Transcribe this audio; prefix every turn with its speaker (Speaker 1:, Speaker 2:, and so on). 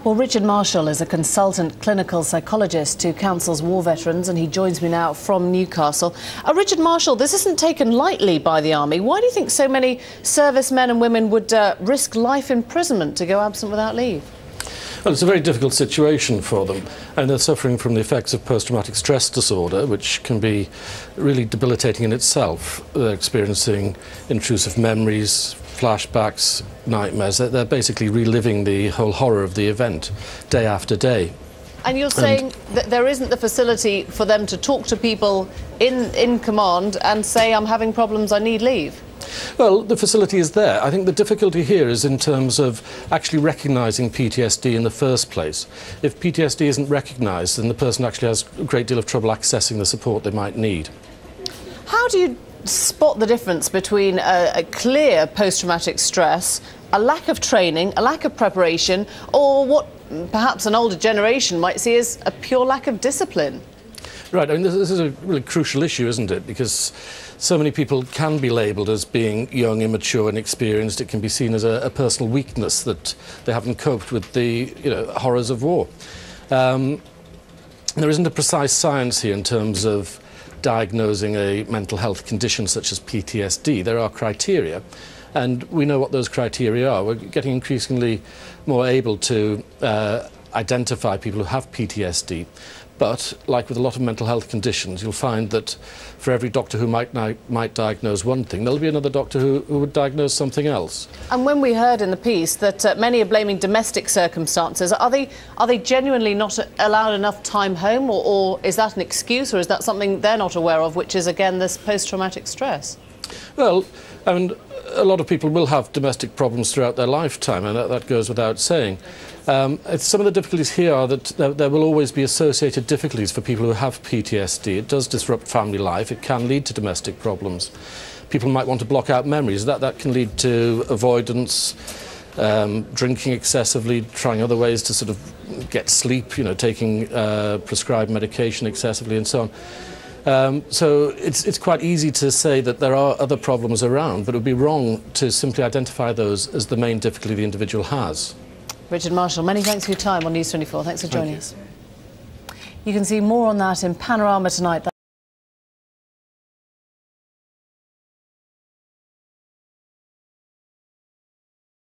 Speaker 1: Well, Richard Marshall is a consultant clinical psychologist who counsels war veterans, and he joins me now from Newcastle. Richard Marshall, this isn't taken lightly by the Army. Why do you think so many servicemen and women would risk life imprisonment to go absent without leave?
Speaker 2: Well, it's a very difficult situation for them, and they're suffering from the effects of post-traumatic stress disorder, which can be really debilitating in itself. They're experiencing intrusive memories, flashbacks, nightmares. They're basically reliving the whole horror of the event day after day.
Speaker 1: And you're saying that there isn't the facility for them to talk to people in command and say, I'm having problems, I need leave?
Speaker 2: Well, the facility is there. I think the difficulty here is in terms of actually recognising PTSD in the first place. If PTSD isn't recognised, then the person actually has a great deal of trouble accessing the support they might need. How
Speaker 1: do you spot the difference between a clear post-traumatic stress, a lack of training, a lack of preparation, or what perhaps an older generation might see as a pure lack of discipline?
Speaker 2: Right, I mean, this is a really crucial issue, isn't it? Because so many people can be labelled as being young, immature, inexperienced. It can be seen as a personal weakness that they haven't coped with the horrors of war. There isn't a precise science here in terms of diagnosing a mental health condition such as PTSD. There are criteria, and we know what those criteria are. We're getting increasingly more able to identify people who have PTSD. But, like with a lot of mental health conditions, you'll find that for every doctor who might diagnose one thing, there'll be another doctor who would diagnose something else. And
Speaker 1: when we heard in the piece that many are blaming domestic circumstances, are they genuinely not allowed enough time home, or is that an excuse, or is that something they're not aware of, which is, again, this post-traumatic stress?
Speaker 2: Well, I mean, a lot of people will have domestic problems throughout their lifetime, and that goes without saying. Some of the difficulties here are that there will always be associated difficulties for people who have PTSD. It does disrupt family life. It can lead to domestic problems. People might want to block out memories. That can lead to avoidance, drinking excessively, trying other ways to sort of get sleep, taking prescribed medication excessively and so on. So it's quite easy to say that there are other problems around, but it would be wrong to simply identify those as the main difficulty the individual has.
Speaker 1: Richard Marshall, many thanks for your time on News 24. Thanks for joining us. You can see more on that in Panorama tonight.